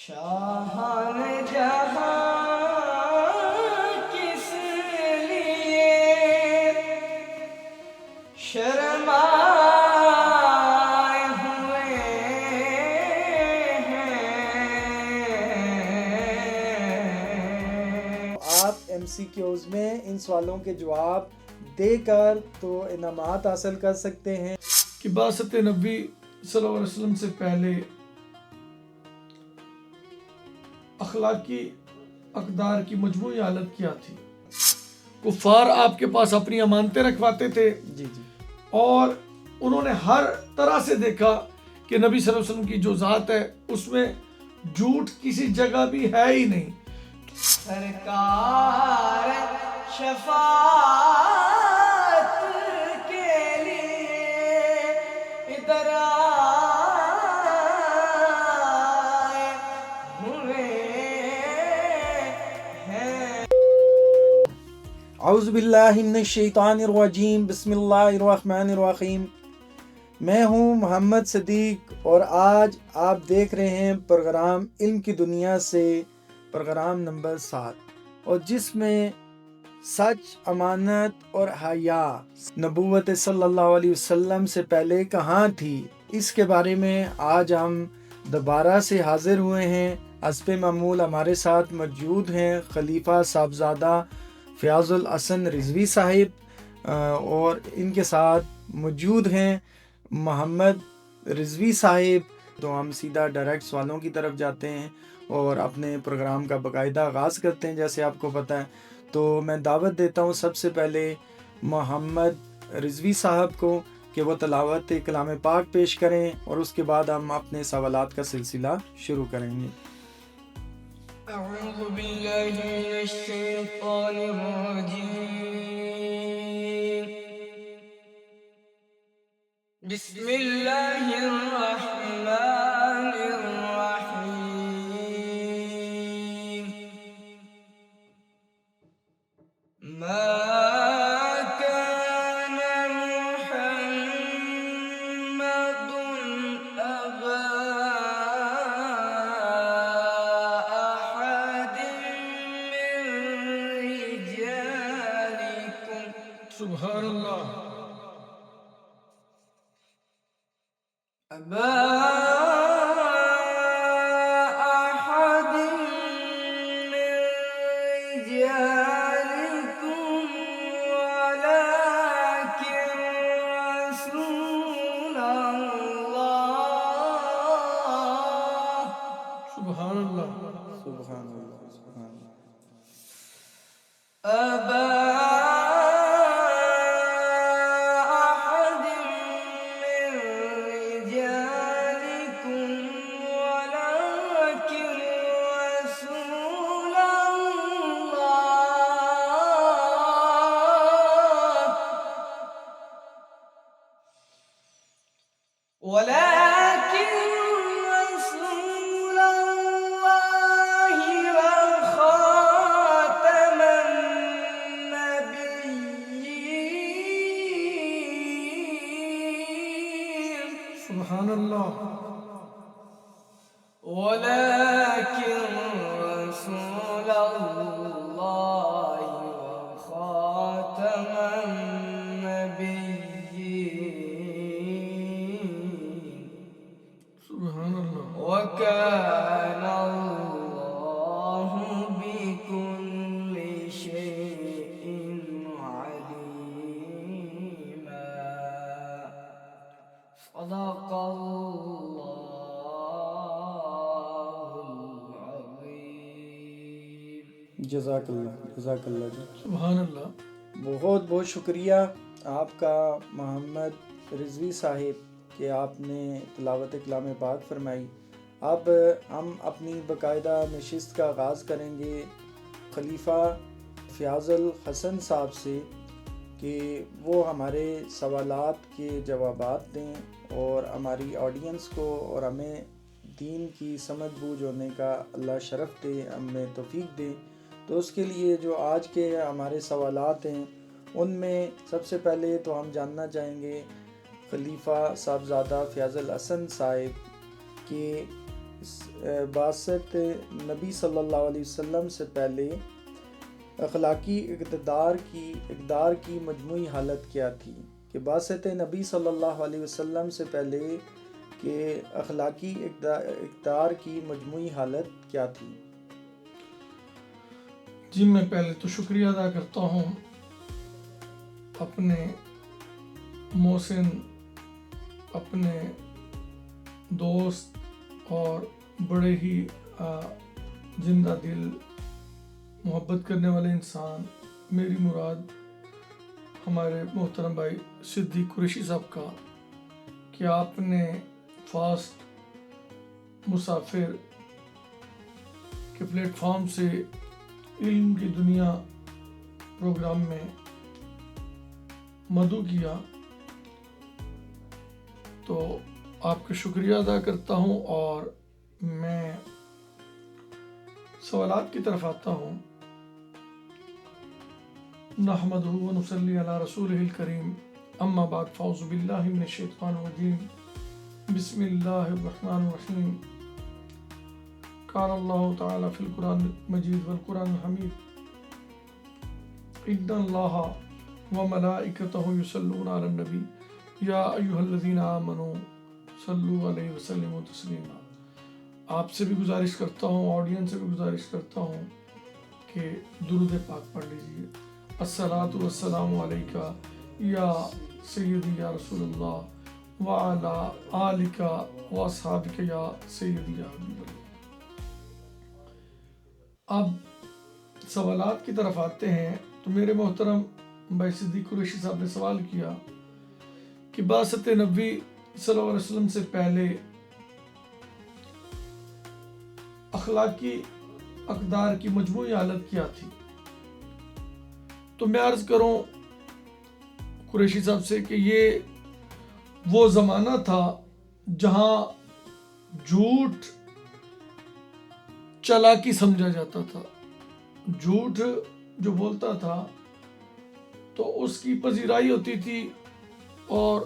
شاہان جہاں کس لیے شرمائے ہوئے ہیں۔ آپ ایم سی کیوز میں ان سوالوں کے جواب دے کر تو انعامات حاصل کر سکتے ہیں کہ بعثت نبی صلی اللہ علیہ وسلم سے پہلے اخلاقی اقدار کی مجموعی حالت کیا تھی۔ کفار آپ کے پاس اپنی امانتیں رکھواتے تھے جی اور انہوں نے ہر طرح سے دیکھا کہ نبی صلی اللہ علیہ وسلم کی جو ذات ہے اس میں جھوٹ کسی جگہ بھی ہے ہی نہیں۔ سرکار شفاعت کے لیے ادھر آئے ہوئے ہیں۔ اعوذ باللہ من الشیطان الرجیم، بسم اللہ الرحمن الرحیم۔ میں ہوں محمد صدیق اور آج آپ دیکھ رہے ہیں پروگرام علم کی دنیا سے پروگرام نمبر 7، اور جس میں سچ، امانت اور حیا نبوت صلی اللہ علیہ وسلم سے پہلے کہاں تھی، اس کے بارے میں آج ہم دوبارہ سے حاضر ہوئے ہیں۔ حسب معمول ہمارے ساتھ موجود ہیں خلیفہ صاحبزادہ فیاض الحسن رضوی صاحب، اور ان کے ساتھ موجود ہیں محمد رضوی صاحب۔ تو ہم سیدھا ڈائریکٹ سوالوں کی طرف جاتے ہیں اور اپنے پروگرام کا باقاعدہ آغاز کرتے ہیں جیسے آپ کو پتہ ہے۔ تو میں دعوت دیتا ہوں سب سے پہلے محمد رضوی صاحب کو کہ وہ تلاوت کلام پاک پیش کریں، اور اس کے بعد ہم اپنے سوالات کا سلسلہ شروع کریں گے۔ اعوذ باللہ من الشیطان الرجیم، بسم اللہ الرحمن الرحیم۔ ما كان محمد أبا أحد من رجالكم، سبحان اللہ۔ أبا أحد من رجالكم ولكن رسول الله، سبحان اللہ۔ سبحان اللہ، سبحان اللہ۔ أبا أحد من رجالكم ولكن رسول الله، ولكن رسول الله وخاتم النبيين، سبحان اللہ۔ ولكن رسول الله وخاتم النبيين، سبحان اللہ۔ وكان الله بكل شيء عليما، صدق الله العظيم۔ جزاک اللہ، جزاک اللہ جی۔ سبحان اللہ۔ بہت بہت شکریہ آپ کا محمد رضوی صاحب کہ آپ نے تلاوت کلام پاک فرمائی۔ اب ہم اپنی باقاعدہ نشست کا آغاز کریں گے خلیفہ فیاض الحسن صاحب سے کہ وہ ہمارے سوالات کے جوابات دیں اور ہماری آڈینس کو اور ہمیں دین کی سمجھ بوجھ ہونے کا اللہ شرف دے، ہمیں توفیق دے۔ تو اس کے لیے جو آج کے ہمارے سوالات ہیں ان میں سب سے پہلے تو ہم جاننا چاہیں گے خلیفہ صاحبزادہ فیاض الحسن صاحب کہ بعثت نبی صلی اللہ علیہ وسلم سے پہلے اخلاقی اقدار کی مجموعی حالت کیا تھی؟ کہ بعثت نبی صلی اللہ علیہ وسلم سے پہلے کہ اخلاقی اقدار کی مجموعی حالت کیا تھی؟ جی میں پہلے تو شکریہ ادا کرتا ہوں اپنے محسن، اپنے دوست اور بڑے ہی زندہ دل محبت کرنے والے انسان، میری مراد ہمارے محترم بھائی صدیق قریشی صاحب کا، کہ آپ نے فاسٹ مسافر کے پلیٹ فارم سے علم کی دنیا پروگرام میں مدعو کیا، تو آپ کا شکریہ ادا کرتا ہوں۔ اور میں سوالات کی طرف آتا ہوں۔ نحمدہ و نصلی علی رسولہ الکریم، اما بعد، فاعوذ باللہ من الشیطان الرجیم، بسم اللہ الرحمن الرحیم۔ قال اللہ تعالی فی القرآن المجید والقرآن الحمید، ان اللہ وملائکتہ یصلون علی النبی یا ایھا الذین آمنوا صلوا علیہ وسلموا تسلیما۔ آپ سے بھی گزارش کرتا ہوں، آڈینس سے بھی گزارش کرتا ہوں کہ درود پاک پڑھ لیجیے۔ الصلاۃ والسلام علیکہ یا سیدی یا رسول اللہ وعلی آلک واصحابک یا سیدی یا حبیب اللہ۔ اب سوالات کی طرف آتے ہیں۔ تو میرے محترم بھائی صدیق قریشی صاحب نے سوال کیا کہ بعثت نبی صلی اللہ علیہ وسلم سے پہلے اخلاقی اقدار کی مجموعی حالت کیا تھی؟ تو میں عرض کروں قریشی صاحب سے کہ یہ وہ زمانہ تھا جہاں جھوٹ چالاکی سمجھا جاتا تھا۔ جھوٹ جو بولتا تھا تو اس کی پذیرائی ہوتی تھی، اور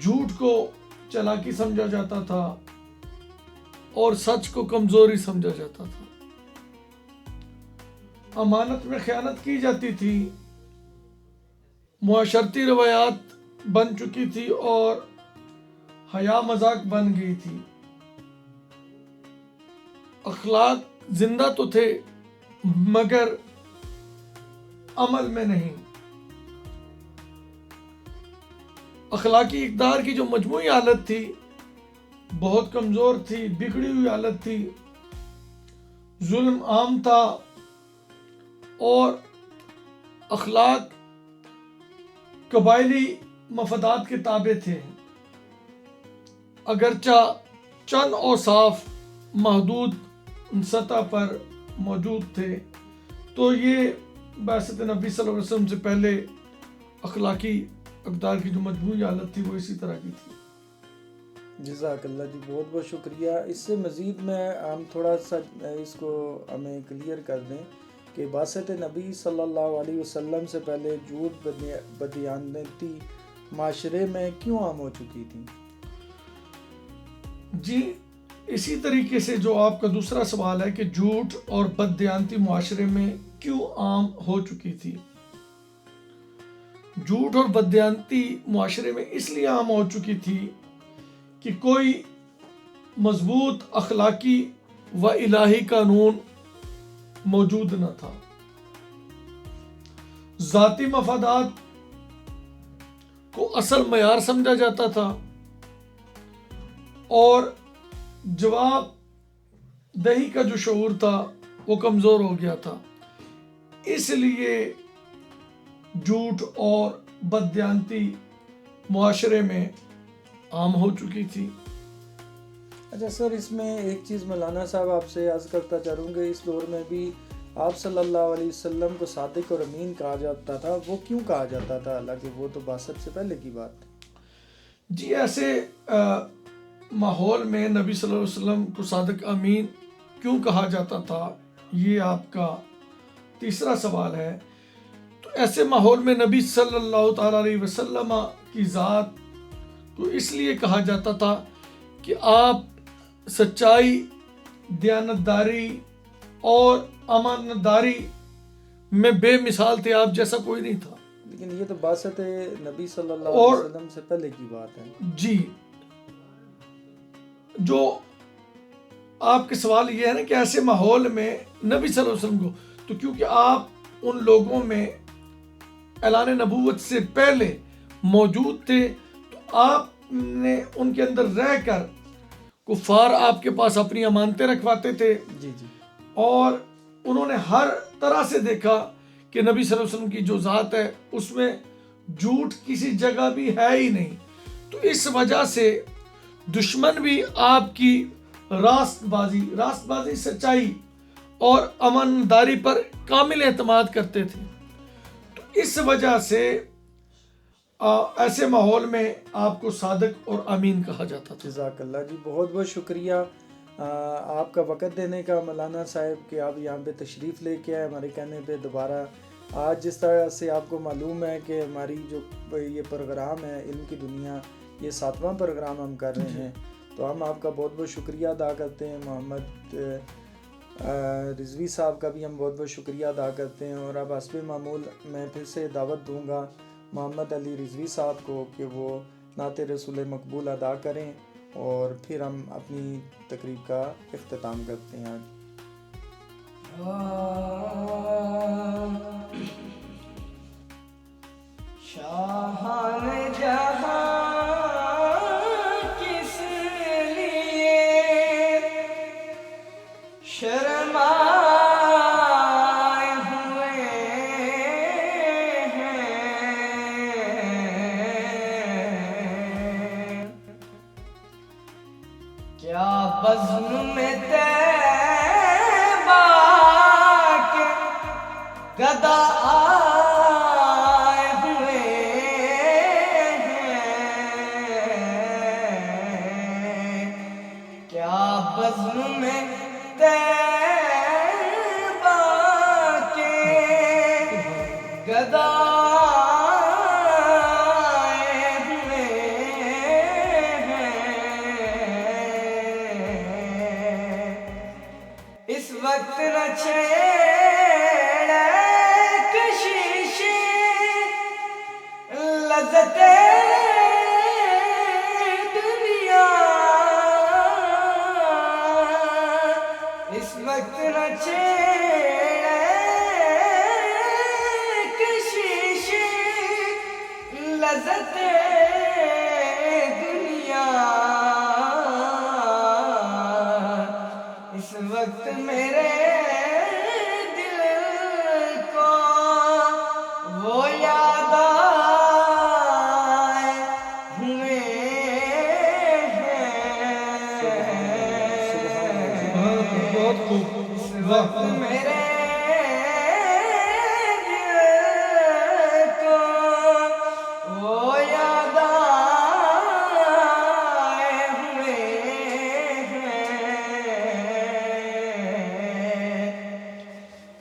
جھوٹ کو چالاکی سمجھا جاتا تھا اور سچ کو کمزوری سمجھا جاتا تھا۔ امانت میں خیانت کی جاتی تھی، معاشرتی روایات بن چکی تھی اور حیا مذاق بن گئی تھی۔ اخلاق زندہ تو تھے مگر عمل میں نہیں۔ اخلاقی اقدار کی جو مجموعی حالت تھی بہت کمزور تھی، بگڑی ہوئی حالت تھی، ظلم عام تھا، اور اخلاق قبائلی مفادات کے تابع تھے۔ اگرچہ چند اوصاف محدود سطح پر موجود تھے، تو یہ بعثت نبی صلی اللہ علیہ وسلم سے پہلے اخلاقی اقدار کی جو مجموعی حالت تھی وہ اسی طرح کی تھی۔ جزاک اللہ جی، بہت بہت شکریہ۔ اس سے مزید میں ہم تھوڑا سا اس کو ہمیں کلیئر کر دیں کہ بعثت نبی صلی اللہ علیہ وسلم سے پہلے جھوٹ بددیانتی معاشرے میں کیوں عام ہو چکی تھی؟ جی اسی طریقے سے جو آپ کا دوسرا سوال ہے کہ جھوٹ اور بددیانتی معاشرے میں کیوں عام ہو چکی تھی۔ جھوٹ اور بددیانتی معاشرے میں اس لیے عام ہو چکی تھی کہ کوئی مضبوط اخلاقی و الہی قانون موجود نہ تھا۔ ذاتی مفادات کو اصل معیار سمجھا جاتا تھا اور جواب دہی کا جو شعور تھا وہ کمزور ہو گیا تھا۔ اس لیے جھوٹ اور بددیانتی معاشرے میں عام ہو چکی تھی۔ اچھا سر، اس میں ایک چیز مولانا صاحب آپ سے عرض کرتا چلوں گے، اس دور میں بھی آپ صلی اللہ علیہ وسلم کو صادق اور امین کہا جاتا تھا، وہ کیوں کہا جاتا تھا حالانکہ وہ تو بعثت سے پہلے کی بات تھی؟ جی ایسے ماحول میں نبی صلی اللہ علیہ وسلم کو صادق امین کیوں کہا جاتا تھا، یہ آپ کا تیسرا سوال ہے۔ تو ایسے ماحول میں نبی صلی اللہ تعالیٰ علیہ وسلم کی ذات کو اس لیے کہا جاتا تھا کہ آپ سچائی، دیانتداری اور امانتداری میں بے مثال تھے، آپ جیسا کوئی نہیں تھا. لیکن یہ تو باسط نبی صلی اللہ اور علیہ وسلم سے پہلے کی بات ہے. جی، جو آپ کے سوال یہ ہے نا کہ ایسے ماحول میں نبی صلی اللہ علیہ وسلم کو، تو کیونکہ آپ ان لوگوں میں اعلان نبوت سے پہلے موجود تھے، تو آپ نے ان کے اندر رہ کر کفار آپ کے پاس اپنی امانتیں رکھواتے تھے، جی جی. اور انہوں نے ہر طرح سے دیکھا کہ نبی صلی اللہ علیہ وسلم کی جو ذات ہے اس میں جھوٹ کسی جگہ بھی ہے ہی نہیں. تو اس وجہ سے دشمن بھی آپ کی راست بازی سچائی اور امانتداری پر کامل اعتماد کرتے تھے. تو اس وجہ سے ایسے ماحول میں آپ کو صادق اور امین کہا جاتا تھا. جزاک اللہ جی، بہت بہت شکریہ آپ کا وقت دینے کا مولانا صاحب، کہ آپ یہاں پہ تشریف لے کے آئے ہمارے کہنے پہ دوبارہ. آج جس طرح سے آپ کو معلوم ہے کہ ہماری جو یہ پروگرام ہے علم کی دنیا، یہ 7واں پروگرام ہم کر رہے ہیں، تو ہم آپ کا بہت بہت شکریہ ادا کرتے ہیں. محمد رضوی صاحب کا بھی ہم بہت بہت شکریہ ادا کرتے ہیں. اور اب حسب معمول میں پھر سے دعوت دوں گا محمد علی رضوی صاحب کو کہ وہ نعت رسول مقبول ادا کریں، اور پھر ہم اپنی تقریب کا اختتام کرتے ہیں. شاہان جہاں کس لیے شرمائے ہوئے ہیں، کیا بزم میں طیبہ کے گدا آئے ہوئے ہیں، کیا بزم میں طیبہ کے گدا آئے ہوئے ہیں. اس وقت نہ چھیڑے کشش لذت دنیا، اس وقت نہ چھیڑے کشش لذت دنیا. اس وقت میرے دل کو وہ یاد آئے ہوئے ہیں. بہت خوب. اس وقت میرے دل کو وہ یاد آئے ہوئے ہیں،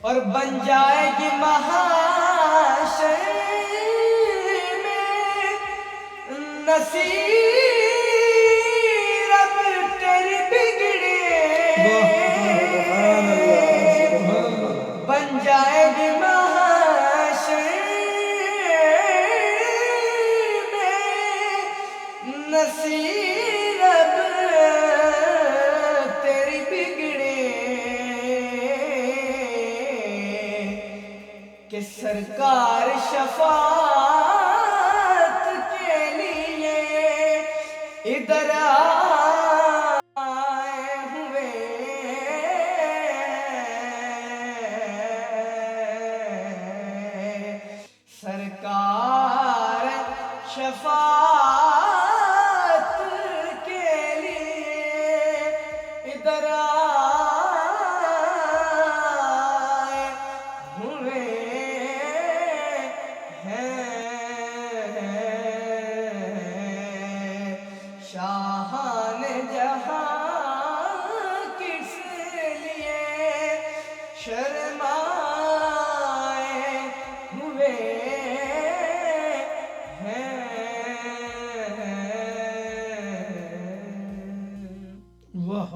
اور بن جائے گی محاشر میں نصیرت تیری بگڑے. بن جائے گی محاشر میں نصیرت تیری بگڑے، کہ سرکار شفاعت کے لیے ادھر آئے ہوئے ہیں. سرکار شفاعت کے لیے ادھر آئے ہوئے ہیں. شاہان جہاں کس لیے شرمائے ہوئے ہیں. واہ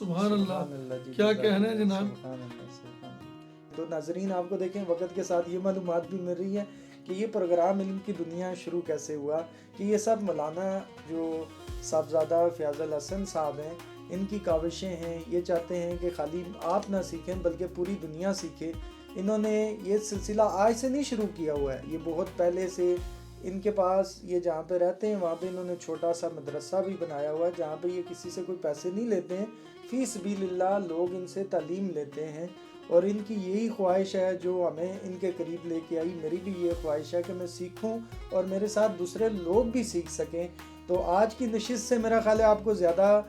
سبحان اللہ، جی، کیا جزاک کہنا ہے اللہ، جناب۔ سبحان اللہ، سبحان اللہ۔ تو ناظرین آپ کو دیکھیں وقت کے ساتھ یہ معلومات بھی مل رہی ہے کہ یہ پروگرام علم کی دنیا شروع کیسے ہوا، کہ یہ سب مولانا جو صاحبزادہ فیاض الحسن صاحب ہیں ان کی کاوشیں ہیں، یہ چاہتے ہیں کہ خالی آپ نہ سیکھیں بلکہ پوری دنیا سیکھے۔ انہوں نے یہ سلسلہ آج سے نہیں شروع کیا ہوا ہے، یہ بہت پہلے سے ان کے پاس، یہ جہاں پہ رہتے ہیں وہاں پہ انہوں نے چھوٹا سا مدرسہ بھی بنایا ہوا ہے جہاں پہ یہ کسی سے کوئی پیسے نہیں لیتے ہیں، فی سبیل اللہ لوگ ان سے تعلیم لیتے ہیں، اور ان کی یہی خواہش ہے جو ہمیں ان کے قریب لے کے آئی۔ میری بھی یہ خواہش ہے کہ میں سیکھوں اور میرے ساتھ دوسرے لوگ بھی سیکھ سکیں۔ تو آج کی نشست سے میرا خیال ہے آپ کو زیادہ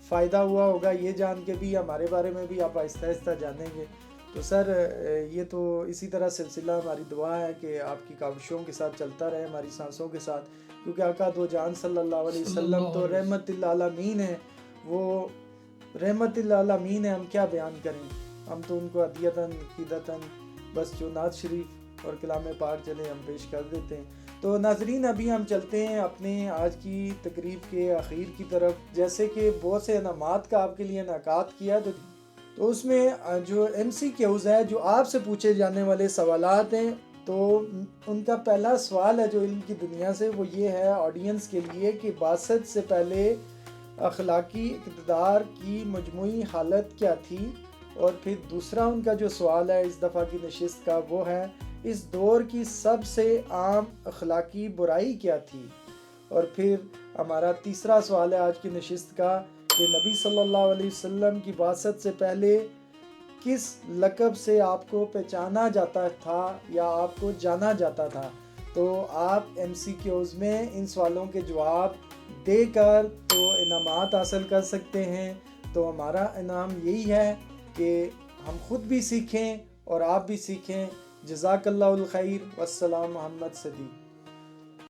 فائدہ ہوا ہوگا، یہ جان کے بھی ہمارے بارے میں بھی آپ آہستہ آہستہ جانیں گے۔ تو سر یہ تو اسی طرح سلسلہ ہماری دعا ہے کہ آپ کی کاوشوں کے ساتھ چلتا رہے، ہماری سانسوں کے ساتھ، کیونکہ آقا دو جان صلی اللہ علیہ وسلم تو رحمت للعالمین ہے، وہ رحمت للعالمین ہے، ہم کیا بیان کریں، ہم تو ان کو عطیتاً عقیدتاً بس جو نعت شریف اور کلام پاک چلے ہم پیش کر دیتے ہیں۔ تو ناظرین ابھی ہم چلتے ہیں اپنے آج کی تقریب کے آخر کی طرف، جیسے کہ بہت سے انعامات کا آپ کے لیے انعقاد کیا، تو اس میں جو MCQs ہے جو آپ سے پوچھے جانے والے سوالات ہیں، تو ان کا پہلا سوال ہے جو علم کی دنیا سے، وہ یہ ہے آڈینس کے لیے کہ بعثت سے پہلے اخلاقی اقتدار کی مجموعی حالت کیا تھی، اور پھر دوسرا ان کا جو سوال ہے اس دفعہ کی نشست کا وہ ہے اس دور کی سب سے عام اخلاقی برائی کیا تھی، اور پھر ہمارا تیسرا سوال ہے آج کی نشست کا کہ نبی صلی اللہ علیہ وسلم کی بعثت سے پہلے کس لقب سے آپ کو پہچانا جاتا تھا یا آپ کو جانا جاتا تھا۔ تو آپ MCQs میں ان سوالوں کے جواب دے کر تو انعامات حاصل کر سکتے ہیں۔ تو ہمارا انعام یہی ہے کہ ہم خود بھی سیکھیں اور آپ بھی سیکھیں۔ جزاک اللہ الخیر، والسلام محمد صدیق۔